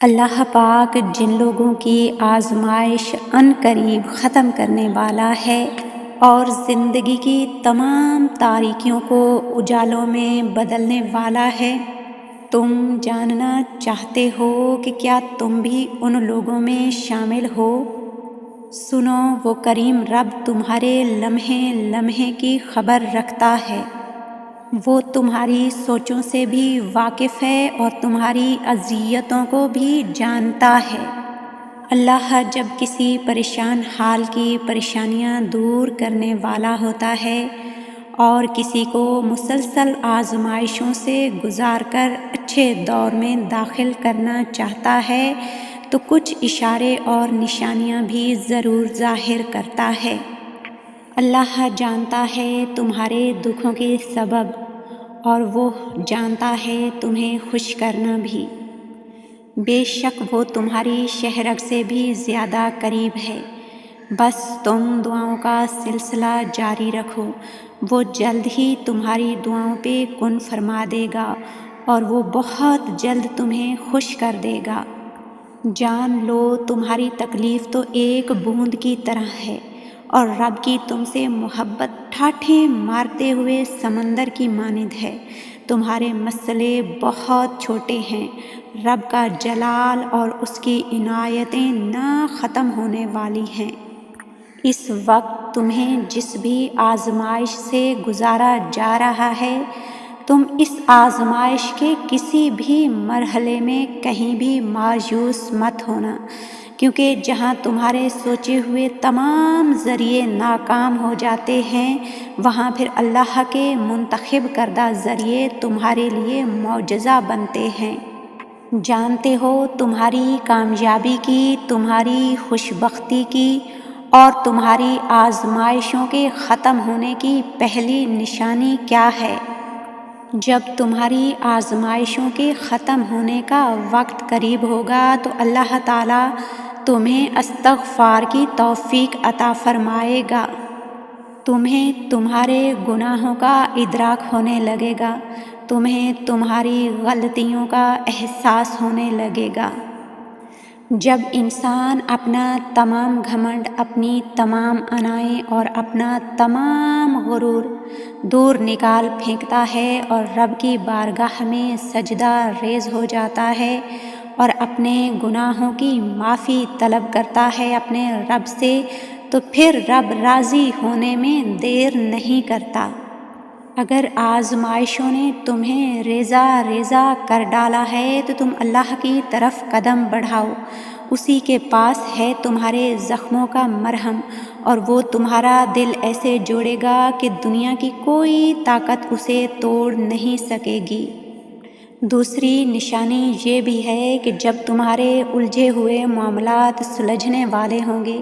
اللہ پاک جن لوگوں کی آزمائش عن قریب ختم کرنے والا ہے اور زندگی کی تمام تاریکیوں کو اجالوں میں بدلنے والا ہے، تم جاننا چاہتے ہو کہ کیا تم بھی ان لوگوں میں شامل ہو؟ سنو، وہ کریم رب تمہارے لمحے لمحے کی خبر رکھتا ہے، وہ تمہاری سوچوں سے بھی واقف ہے اور تمہاری اذیتوں کو بھی جانتا ہے۔ اللہ جب کسی پریشان حال کی پریشانیاں دور کرنے والا ہوتا ہے اور کسی کو مسلسل آزمائشوں سے گزار کر اچھے دور میں داخل کرنا چاہتا ہے تو کچھ اشارے اور نشانیاں بھی ضرور ظاہر کرتا ہے۔ اللہ جانتا ہے تمہارے دکھوں کے سبب، اور وہ جانتا ہے تمہیں خوش کرنا بھی۔ بے شک وہ تمہاری شہرگ سے بھی زیادہ قریب ہے، بس تم دعاؤں کا سلسلہ جاری رکھو، وہ جلد ہی تمہاری دعاؤں پہ کن فرما دے گا اور وہ بہت جلد تمہیں خوش کر دے گا۔ جان لو تمہاری تکلیف تو ایک بوند کی طرح ہے اور رب کی تم سے محبت ٹھاٹھیں مارتے ہوئے سمندر کی مانند ہے۔ تمہارے مسئلے بہت چھوٹے ہیں، رب کا جلال اور اس کی عنایتیں نہ ختم ہونے والی ہیں۔ اس وقت تمہیں جس بھی آزمائش سے گزارا جا رہا ہے، تم اس آزمائش کے کسی بھی مرحلے میں کہیں بھی مایوس مت ہونا، کیونکہ جہاں تمہارے سوچے ہوئے تمام ذریعے ناکام ہو جاتے ہیں، وہاں پھر اللہ کے منتخب کردہ ذریعے تمہارے لیے معجزہ بنتے ہیں۔ جانتے ہو تمہاری کامیابی کی، تمہاری خوشبختی کی اور تمہاری آزمائشوں کے ختم ہونے کی پہلی نشانی کیا ہے؟ جب تمہاری آزمائشوں کے ختم ہونے کا وقت قریب ہوگا تو اللہ تعالیٰ تمہیں استغفار کی توفیق عطا فرمائے گا، تمہیں تمہارے گناہوں کا ادراک ہونے لگے گا، تمہیں تمہاری غلطیوں کا احساس ہونے لگے گا۔ جب انسان اپنا تمام گھمنڈ، اپنی تمام انائیں اور اپنا تمام غرور دور نکال پھینکتا ہے اور رب کی بارگاہ میں سجدہ ریز ہو جاتا ہے اور اپنے گناہوں کی معافی طلب کرتا ہے اپنے رب سے، تو پھر رب راضی ہونے میں دیر نہیں کرتا۔ اگر آزمائشوں نے تمہیں ریزہ ریزہ کر ڈالا ہے تو تم اللہ کی طرف قدم بڑھاؤ، اسی کے پاس ہے تمہارے زخموں کا مرہم، اور وہ تمہارا دل ایسے جوڑے گا کہ دنیا کی کوئی طاقت اسے توڑ نہیں سکے گی۔ دوسری نشانی یہ بھی ہے کہ جب تمہارے الجھے ہوئے معاملات سلجھنے والے ہوں گے،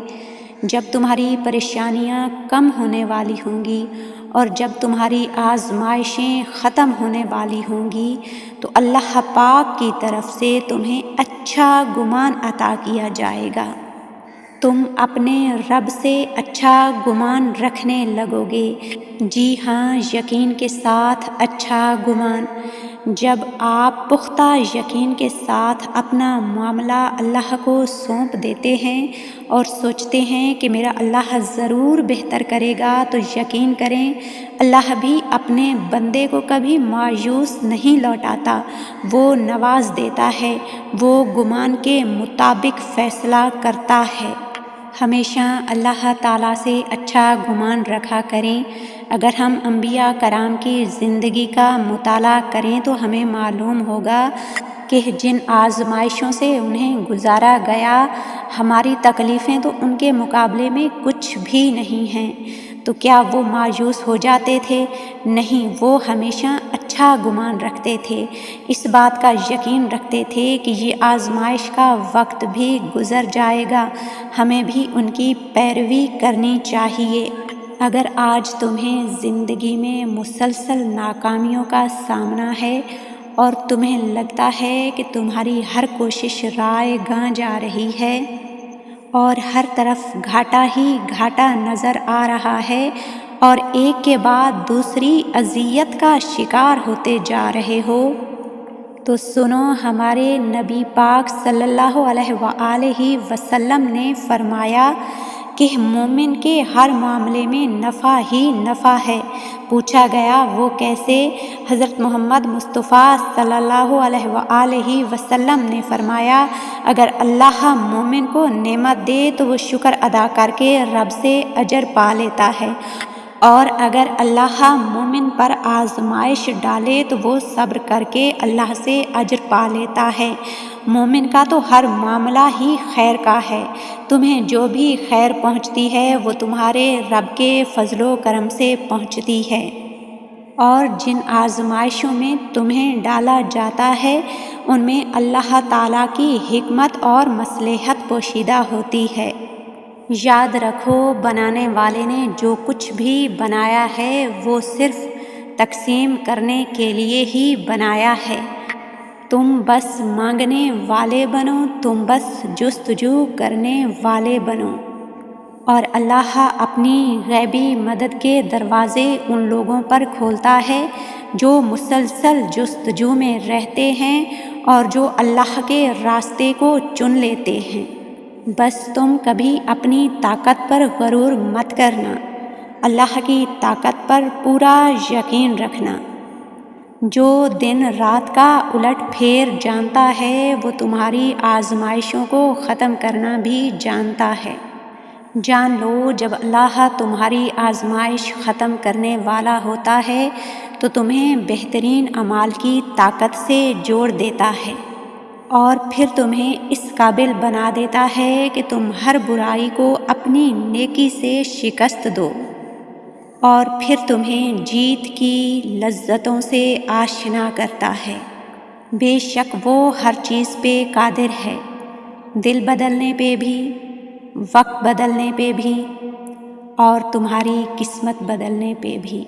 جب تمہاری پریشانیاں کم ہونے والی ہوں گی اور جب تمہاری آزمائشیں ختم ہونے والی ہوں گی، تو اللہ پاک کی طرف سے تمہیں اچھا گمان عطا کیا جائے گا۔ تم اپنے رب سے اچھا گمان رکھنے لگو گے۔ جی ہاں، یقین کے ساتھ اچھا گمان۔ جب آپ پختہ یقین کے ساتھ اپنا معاملہ اللہ کو سونپ دیتے ہیں اور سوچتے ہیں کہ میرا اللہ ضرور بہتر کرے گا، تو یقین کریں اللہ بھی اپنے بندے کو کبھی مایوس نہیں لوٹاتا، وہ نواز دیتا ہے، وہ گمان کے مطابق فیصلہ کرتا ہے۔ ہمیشہ اللہ تعالیٰ سے اچھا گمان رکھا کریں۔ اگر ہم انبیاء کرام کی زندگی کا مطالعہ کریں تو ہمیں معلوم ہوگا کہ جن آزمائشوں سے انہیں گزارا گیا، ہماری تکلیفیں تو ان کے مقابلے میں کچھ بھی نہیں ہیں، تو کیا وہ مایوس ہو جاتے تھے؟ نہیں، وہ ہمیشہ اچھا گمان رکھتے تھے، اس بات کا یقین رکھتے تھے کہ یہ آزمائش کا وقت بھی گزر جائے گا، ہمیں بھی ان کی پیروی کرنی چاہیے۔ اگر آج تمہیں زندگی میں مسلسل ناکامیوں کا سامنا ہے اور تمہیں لگتا ہے کہ تمہاری ہر کوشش رائے گاں جا رہی ہے اور ہر طرف گھاٹا ہی گھاٹا نظر آ رہا ہے اور ایک کے بعد دوسری اذیت کا شکار ہوتے جا رہے ہو، تو سنو، ہمارے نبی پاک صلی اللہ علیہ وآلہ وسلم نے فرمایا کہ مومن کے ہر معاملے میں نفع ہی نفع ہے۔ پوچھا گیا وہ کیسے؟ حضرت محمد مصطفیٰ صلی اللہ علیہ وآلہ وسلم نے فرمایا، اگر اللہ مومن کو نعمت دے تو وہ شکر ادا کر کے رب سے اجر پا لیتا ہے، اور اگر اللہ مومن پر آزمائش ڈالے تو وہ صبر کر کے اللہ سے اجر پا لیتا ہے۔ مومن کا تو ہر معاملہ ہی خیر کا ہے۔ تمہیں جو بھی خیر پہنچتی ہے وہ تمہارے رب کے فضل و کرم سے پہنچتی ہے، اور جن آزمائشوں میں تمہیں ڈالا جاتا ہے ان میں اللہ تعالیٰ کی حکمت اور مصلحت پوشیدہ ہوتی ہے۔ یاد رکھو، بنانے والے نے جو کچھ بھی بنایا ہے وہ صرف تقسیم کرنے کے لیے ہی بنایا ہے۔ تم بس مانگنے والے بنو، تم بس جستجو کرنے والے بنو، اور اللہ اپنی غیبی مدد کے دروازے ان لوگوں پر کھولتا ہے جو مسلسل جستجو میں رہتے ہیں اور جو اللہ کے راستے کو چن لیتے ہیں۔ بس تم کبھی اپنی طاقت پر غرور مت کرنا، اللہ کی طاقت پر پورا یقین رکھنا۔ جو دن رات کا الٹ پھیر جانتا ہے وہ تمہاری آزمائشوں کو ختم کرنا بھی جانتا ہے۔ جان لو، جب اللہ تمہاری آزمائش ختم کرنے والا ہوتا ہے تو تمہیں بہترین اعمال کی طاقت سے جوڑ دیتا ہے، اور پھر تمہیں اس قابل بنا دیتا ہے کہ تم ہر برائی کو اپنی نیکی سے شکست دو، اور پھر تمہیں جیت کی لذتوں سے آشنا کرتا ہے۔ بے شک وہ ہر چیز پہ قادر ہے، دل بدلنے پہ بھی، وقت بدلنے پہ بھی، اور تمہاری قسمت بدلنے پہ بھی۔